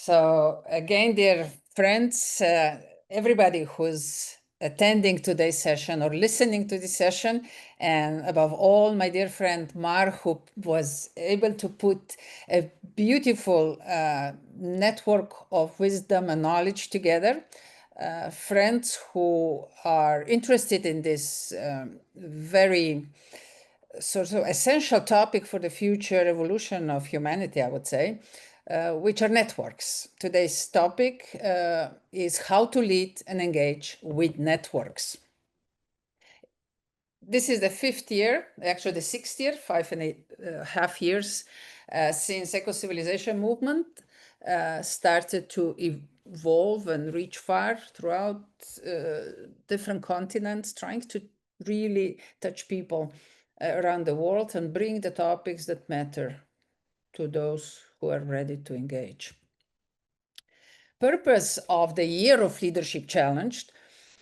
So again, dear friends, everybody who's attending today's session or listening to this session, and above all, my dear friend Mar, who was able to put a beautiful network of wisdom and knowledge together, friends who are interested in this very sort of essential topic for the future evolution of humanity, I would say, which are networks. Today's topic is how to lead and engage with networks. This is the 5th year, actually the 6th year, 5.5 years since eco-civilization movement started to evolve and reach far throughout different continents, trying to really touch people around the world and bring the topics that matter to those who are ready to engage. Purpose of the Year of Leadership Challenge,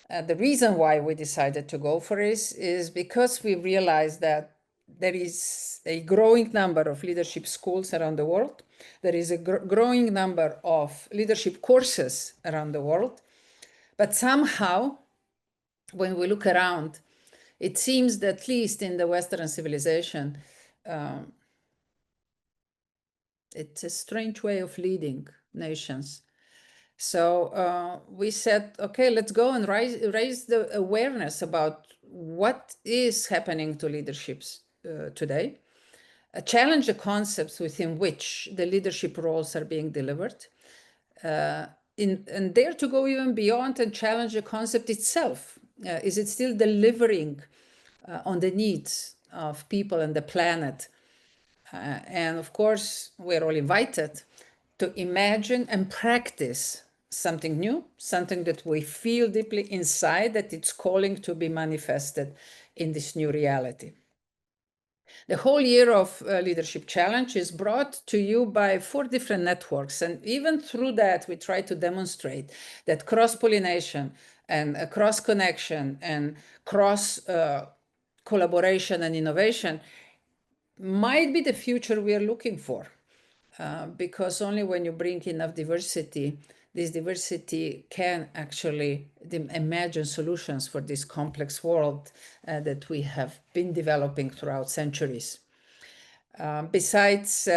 the reason why we decided to go for this is because we realized that there is a growing number of leadership schools around the world. There is a growing number of leadership courses around the world. But somehow, when we look around, it seems that at least in the Western civilization, it's a strange way of leading nations. So we said, okay, let's go and raise the awareness about what is happening to leaderships today, challenge the concepts within which the leadership roles are being delivered, and dare to go even beyond and challenge the concept itself. Is it still delivering on the needs of people and the planet? And of course, we're all invited to imagine and practice something new, something that we feel deeply inside that it's calling to be manifested in this new reality. The whole Year of Leadership Challenge is brought to you by 4 different networks. And even through that, we try to demonstrate that cross-pollination and cross-connection and cross-collaboration and innovation might be the future we are looking for. Because only when you bring enough diversity, this diversity can actually imagine solutions for this complex world that we have been developing throughout centuries. Besides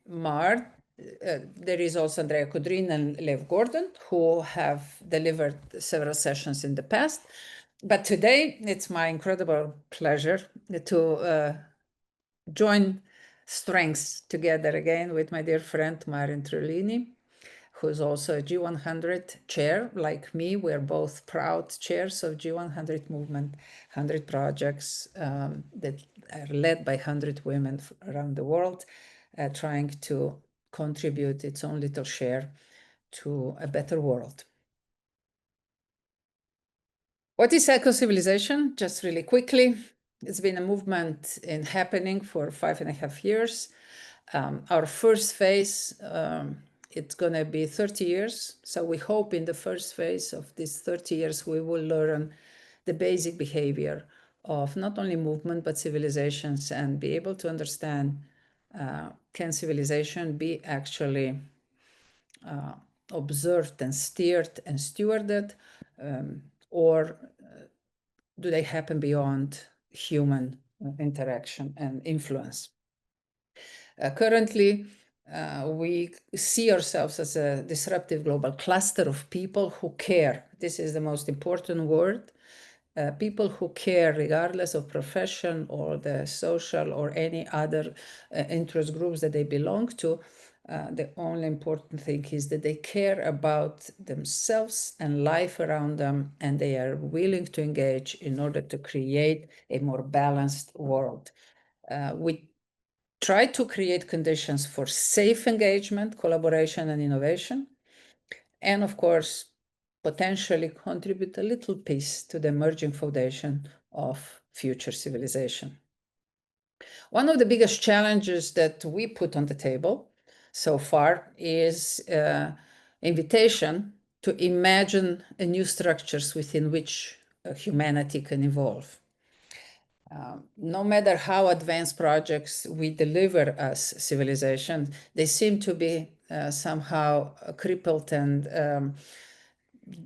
Mar, there is also Andrea Codrin and Lev Gordon, who have delivered several sessions in the past. But today, it's my incredible pleasure to join strengths together again with my dear friend Marin Trulini, who's also a G100 chair. Like me, we're both proud chairs of G100 movement, 100 projects that are led by 100 women around the world, trying to contribute its own little share to a better world. What is eco-civilization? Just really quickly, it's been a movement happening for 5.5 years. Our first phase, it's going to be 30 years. So we hope in the first phase of these 30 years, we will learn the basic behavior of not only movement, but civilizations, and be able to understand, can civilization be actually observed and steered and stewarded, or do they happen beyond human interaction and influence? Currently, we see ourselves as a disruptive global cluster of people who care. This is the most important word. People who care regardless of profession or the social or any other interest groups that they belong to. The only important thing is that they care about themselves and life around them, and they are willing to engage in order to create a more balanced world. We try to create conditions for safe engagement, collaboration, and innovation, and of course, potentially contribute a little piece to the emerging foundation of future civilization. One of the biggest challenges that we put on the table so far is invitation to imagine new structures within which humanity can evolve. No matter how advanced projects we deliver as civilization, they seem to be somehow crippled and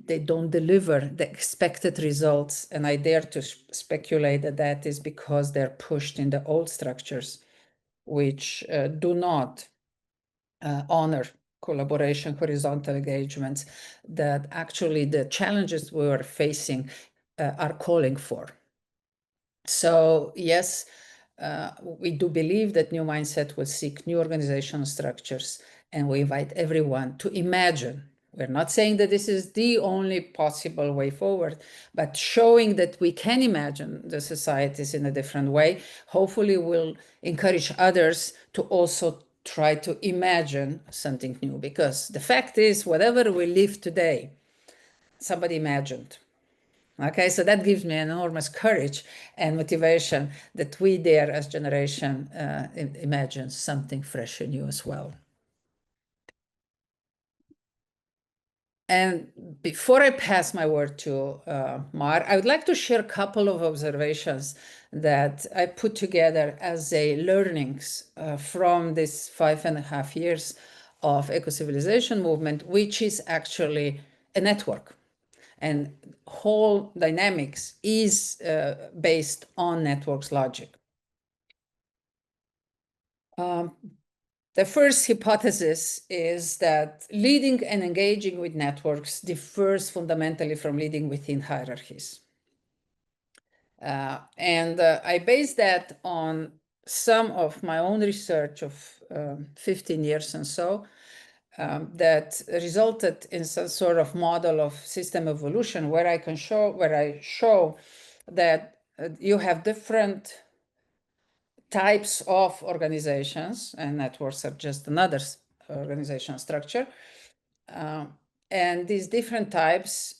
they don't deliver the expected results. And I dare to speculate that that is because they're pushed in the old structures, which do not honor collaboration, horizontal engagements, that actually the challenges we are facing are calling for. So yes, we do believe that new mindset will seek new organizational structures, and we invite everyone to imagine. We're not saying that this is the only possible way forward, but showing that we can imagine the societies in a different way, hopefully will encourage others to also try to imagine something new. Because the fact is, whatever we live today, somebody imagined. Okay, so that gives me enormous courage and motivation that we there as generation imagine something fresh and new as well. And before I pass my word to Mar, I would like to share a couple of observations that I put together as a learnings from this 5.5 years of eco-civilization movement, which is actually a network. And whole dynamics is based on networks logic. The first hypothesis is that leading and engaging with networks differs fundamentally from leading within hierarchies. I base that on some of my own research of 15 years and so, that resulted in some sort of model of system evolution where I show that you have different types of organizations, and networks are just another organizational structure. And these different types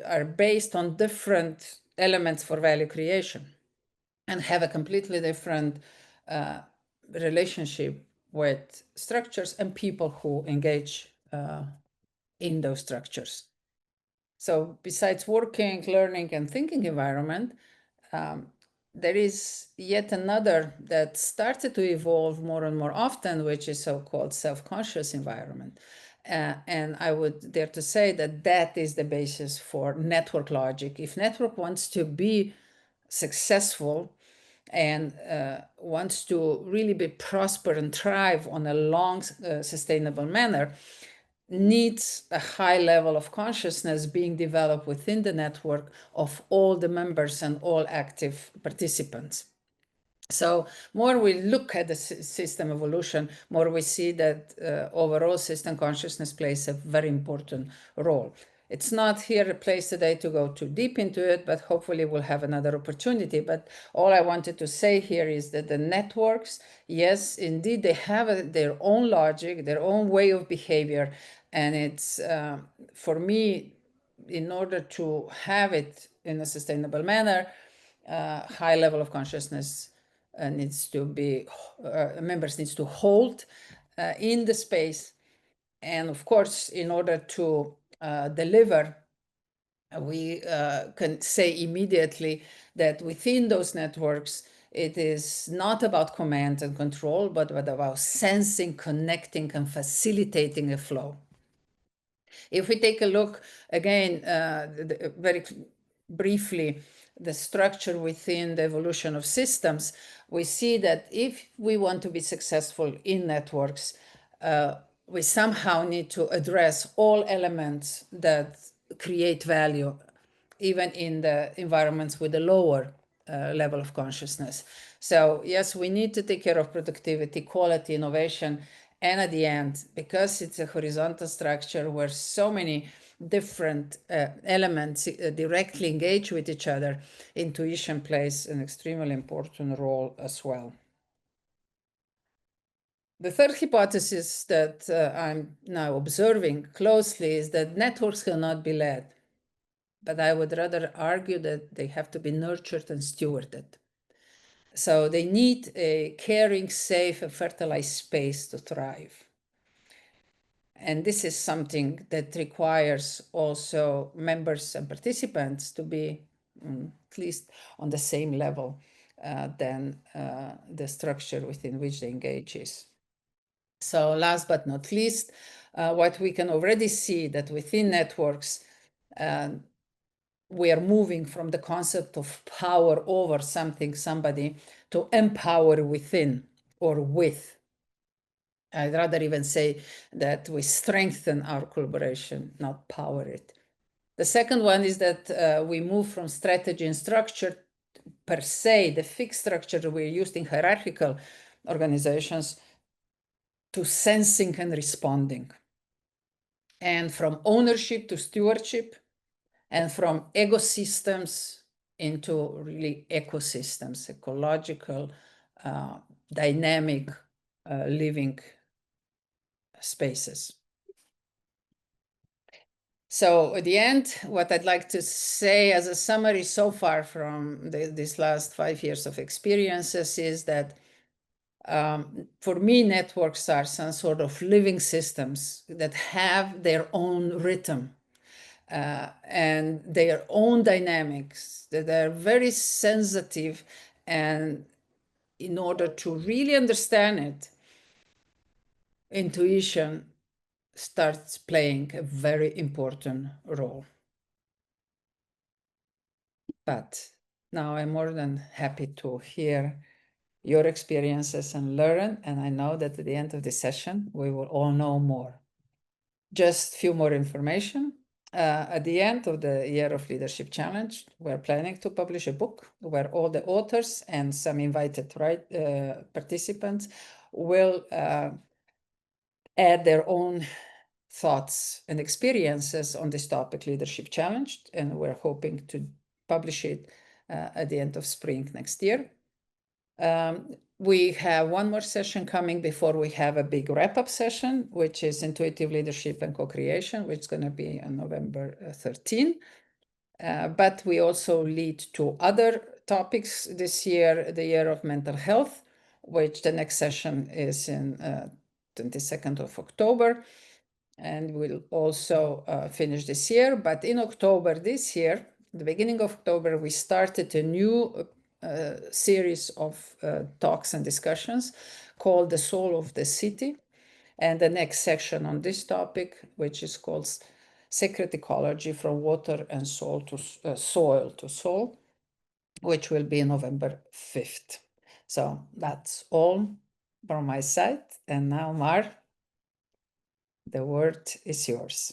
are based on different elements for value creation and have a completely different relationship with structures and people who engage in those structures. So besides working, learning, and thinking environment, there is yet another that started to evolve more and more often, which is so-called self-conscious environment. And I would dare to say that that is the basis for network logic. If network wants to be successful and wants to really be prosper and thrive on a long, sustainable manner, needs a high level of consciousness being developed within the network of all the members and all active participants. So more we look at the system evolution, more we see that overall system consciousness plays a very important role. It's not here a place today to go too deep into it, but hopefully we'll have another opportunity. But all I wanted to say here is that the networks, yes, indeed, they have their own logic, their own way of behavior. And it's, for me, in order to have it in a sustainable manner, high level of consciousness needs to be, members needs to hold in the space. And of course, in order to deliver, we can say immediately that within those networks, it is not about command and control, but about sensing, connecting, and facilitating a flow. If we take a look again, very briefly, the structure within the evolution of systems, we see that if we want to be successful in networks, we somehow need to address all elements that create value, even in the environments with a lower level of consciousness. So yes, we need to take care of productivity, quality, innovation, and at the end, because it's a horizontal structure where so many different elements directly engage with each other, intuition plays an extremely important role as well. The third hypothesis that I'm now observing closely is that networks cannot be led, but I would rather argue that they have to be nurtured and stewarded. So they need a caring, safe, and fertilized space to thrive. And this is something that requires also members and participants to be at least on the same level than the structure within which they engage is. So last but not least, what we can already see that within networks, we are moving from the concept of power over something, somebody, to empower within or with. I'd rather even say that we strengthen our collaboration, not power it. The second one is that we move from strategy and structure per se, the fixed structure we're used in hierarchical organizations, to sensing and responding. And from ownership to stewardship, and from ecosystems into really ecosystems, ecological, dynamic, living spaces. So at the end, what I'd like to say as a summary so far from these last 5 years of experiences is that for me, networks are some sort of living systems that have their own rhythm and their own dynamics, that are very sensitive, and in order to really understand it, intuition starts playing a very important role. But now I'm more than happy to hear your experiences and learn, and I know that at the end of the session, we will all know more. Just a few more information. At the end of the Year of Leadership Challenge, we're planning to publish a book where all the authors and some invited participants will add their own thoughts and experiences on this topic, Leadership Challenge, and we're hoping to publish it at the end of spring next year. We have one more session coming before we have a big wrap-up session, which is Intuitive Leadership and Co-Creation, which is going to be on November 13. But we also lead to other topics this year, the Year of Mental Health, which the next session is in 22nd of October. And we'll also finish this year. But in October this year, the beginning of October, we started a new series of talks and discussions called The Soul of the City. And the next section on this topic, which is called Sacred Ecology from Water and Soil to Soul, which will be November 5th. So that's all from my side. And now, Mar, the word is yours.